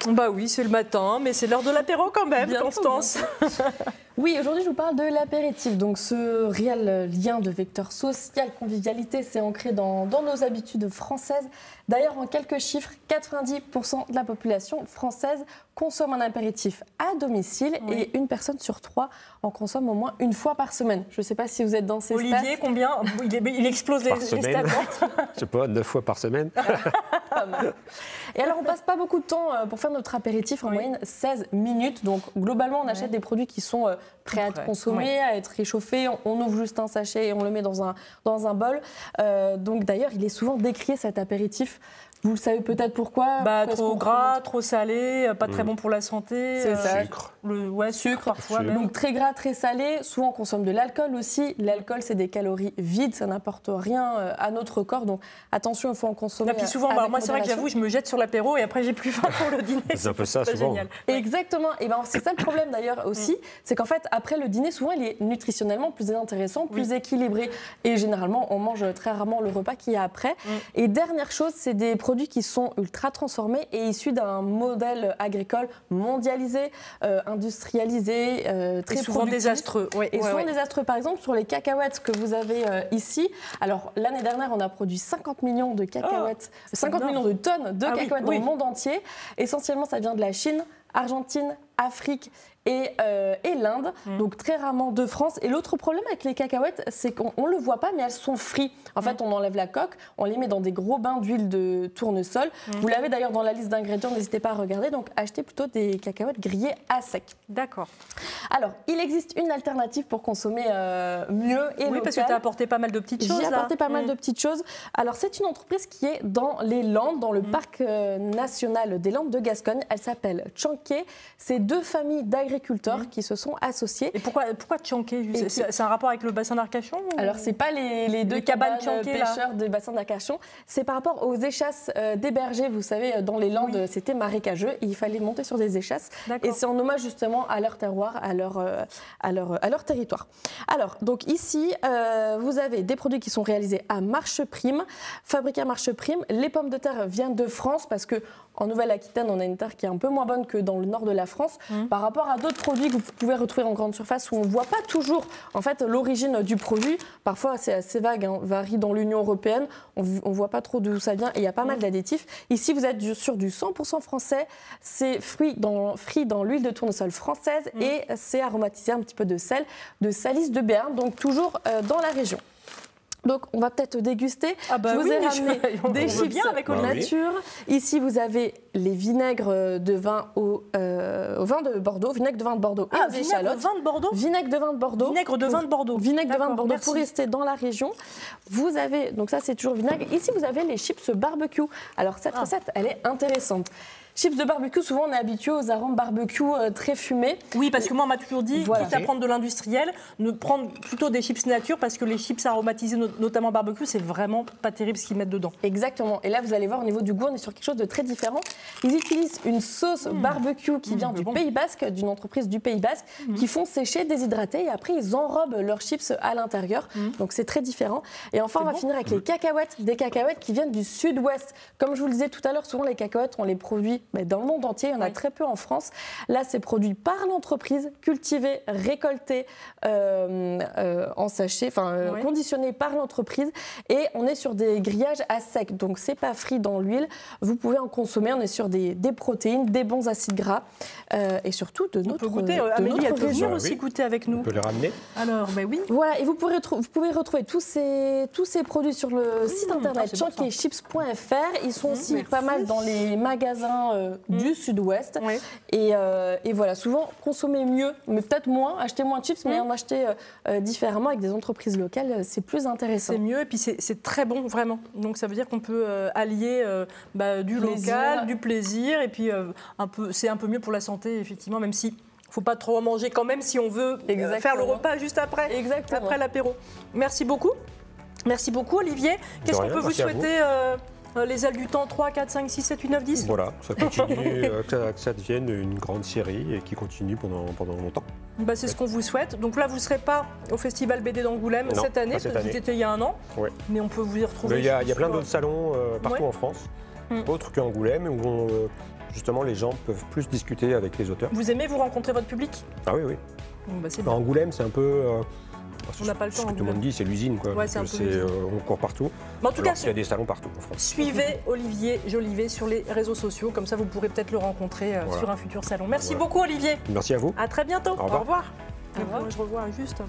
Bah oui, c'est le matin, mais c'est l'heure de l'apéro quand même, Bientôt, Constance. Oui, aujourd'hui je vous parle de l'apéritif. Donc ce réel lien de vecteur social, convivialité, c'est ancré dans nos habitudes françaises. D'ailleurs, en quelques chiffres, 90% de la population française consomme un apéritif à domicile et une personne sur 3 en consomme au moins une fois par semaine. Je ne sais pas si vous êtes dans ces stats. Olivier, combien? Il explose les stats. Je sais pas, 9 fois par semaine. Pas mal. Et alors, on passe pas beaucoup de temps pour faire notre apéritif, en moyenne 16 minutes. Donc, globalement, on achète des produits qui sont prêts à être consommés, à être réchauffés. On ouvre juste un sachet et on le met dans un bol. Donc, d'ailleurs, il est souvent décrié cet apéritif. Vous le savez peut-être pourquoi? Trop gras, trop salé, pas très bon pour la santé. C'est ça. Sucre. Sucre parfois. Même. Donc très gras, très salé. Souvent on consomme de l'alcool aussi. L'alcool, c'est des calories vides, ça n'apporte rien à notre corps. Donc attention, il faut en consommer. Et puis souvent, moi c'est vrai que j'avoue, je me jette sur l'apéro et après j'ai plus faim pour le dîner. C'est un peu ça souvent. Génial. Exactement. Et ben c'est ça le problème d'ailleurs aussi, c'est qu'en fait après le dîner, souvent il est nutritionnellement plus intéressant, plus équilibré. Et généralement, on mange très rarement le repas qu'il y a après. Et dernière chose, c'est des produits qui sont ultra transformés et issus d'un modèle agricole mondialisé, industrialisé, très souvent productif. désastreux. Souvent désastreux. Par exemple, sur les cacahuètes que vous avez ici, alors l'année dernière, on a produit 50 millions de cacahuètes, 50 millions de tonnes de cacahuètes dans le monde entier. Essentiellement, ça vient de la Chine, Argentine, Afrique et l'Inde, donc très rarement de France. Et l'autre problème avec les cacahuètes, c'est qu'on ne le voit pas, mais elles sont frites. En fait, on enlève la coque, on les met dans des gros bains d'huile de tournesol. Vous l'avez d'ailleurs dans la liste d'ingrédients, n'hésitez pas à regarder. Donc, achetez plutôt des cacahuètes grillées à sec. D'accord. Alors, il existe une alternative pour consommer mieux et local. Parce que tu as apporté pas mal de petites choses. J'ai apporté pas mal de petites choses. Alors, c'est une entreprise qui est dans les Landes, dans le parc national des Landes de Gascogne. Elle s'appelle Tchanké. C'est deux familles d'agriculteurs qui se sont associés. Et pourquoi Tchanké? C'est un rapport avec le bassin d'Arcachon Alors, c'est pas les deux cabanes pêcheurs du bassin d'Arcachon. C'est par rapport aux échasses des bergers. Vous savez, dans les Landes, c'était marécageux. Et il fallait monter sur des échasses. Et c'est en hommage justement à leur terroir, à leur territoire. Alors, donc ici, vous avez des produits qui sont réalisés à marche prime, fabriqués à marche prime. Les pommes de terre viennent de France parce que en Nouvelle-Aquitaine, on a une terre qui est un peu moins bonne que dans le nord de la France par rapport à d'autres produits que vous pouvez retrouver en grande surface où on ne voit pas toujours en fait l'origine du produit. Parfois, c'est assez vague, varie dans l'Union européenne. On ne voit pas trop d'où ça vient et il y a pas mal d'additifs. Ici, vous êtes sur du 100% français. C'est frit dans l'huile de tournesol française et c'est aromatisé un petit peu de sel, de Salice de Béarn, donc toujours dans la région. Donc, on va peut-être déguster. Je vous ai ramené des chips avec nature. Ici, vous avez les vinaigres de vin au vin de Bordeaux, vinaigre de vin de Bordeaux et aux échalotes. Vin de Bordeaux. Vinaigre de vin de Bordeaux. Vinaigre de vin de Bordeaux. Vinaigre de vin de Bordeaux pour rester dans la région. Vous avez, donc ça c'est toujours vinaigre. Ici, vous avez les chips barbecue. Alors, cette recette, elle est intéressante. Chips de barbecue, souvent on est habitué aux arômes barbecue très fumés. Oui, parce que moi on m'a toujours dit, quitte à prendre de l'industriel, ne prendre plutôt des chips nature parce que les chips aromatisés, notamment barbecue, c'est vraiment pas terrible ce qu'ils mettent dedans. Exactement. Et là, vous allez voir au niveau du goût, on est sur quelque chose de très différent. Ils utilisent une sauce barbecue qui vient du Pays Basque, d'une entreprise du Pays Basque, qui font sécher, déshydrater et après ils enrobent leurs chips à l'intérieur. Donc c'est très différent. Et enfin, on va finir avec les cacahuètes, des cacahuètes qui viennent du sud-ouest. Comme je vous le disais tout à l'heure, souvent les cacahuètes, on les produit dans le monde entier, il y en a très peu en France. Là, c'est produit par l'entreprise, cultivé, récolté en sachet, conditionné par l'entreprise. Et on est sur des grillages à sec, donc c'est pas frit dans l'huile. Vous pouvez en consommer, on est sur des protéines, des bons acides gras et surtout de notre région. Amélie, elle peut venir aussi goûter avec nous. On peut les ramener. Alors, oui. Voilà, et vous pouvez retrouver tous ces produits sur le site internet chankechips.fr. Ils sont aussi pas mal dans les magasins du sud-ouest. Et voilà, souvent, consommer mieux, mais peut-être moins, acheter moins de chips, mais en acheter différemment avec des entreprises locales, c'est plus intéressant. C'est mieux, et puis c'est très bon, vraiment. Donc ça veut dire qu'on peut allier du local, du plaisir, et puis c'est un peu mieux pour la santé, effectivement, même si... Il ne faut pas trop en manger quand même si on veut faire le repas juste après l'apéro. Merci beaucoup. Merci beaucoup, Olivier. Qu'est-ce qu'on peut vous souhaiter les ailes du temps 3, 4, 5, 6, 7, 8, 9, 10. Voilà, ça continue, que ça devienne une grande série et qui continue pendant longtemps. C'est ce qu'on vous souhaite. Donc là, vous ne serez pas au Festival BD d'Angoulême cette année, parce que vous étiez il y a un an. Ouais. Mais on peut vous y retrouver. Il y a plein d'autres salons partout en France, autres qu'Angoulême, où justement, les gens peuvent plus discuter avec les auteurs. Vous aimez vous rencontrer votre public? Ah oui, oui. Bon, bah, Angoulême, c'est un peu... on n'a pas le temps. Ce que tout le monde dit, c'est l'usine. Ouais, c'est un peu on court partout. Mais en tout cas, il y a des salons partout en France. Suivez Olivier Jolivet sur les réseaux sociaux. Comme ça, vous pourrez peut-être le rencontrer sur un futur salon. Merci beaucoup, Olivier. Merci à vous. À très bientôt. Au revoir. Au revoir. Je revois juste...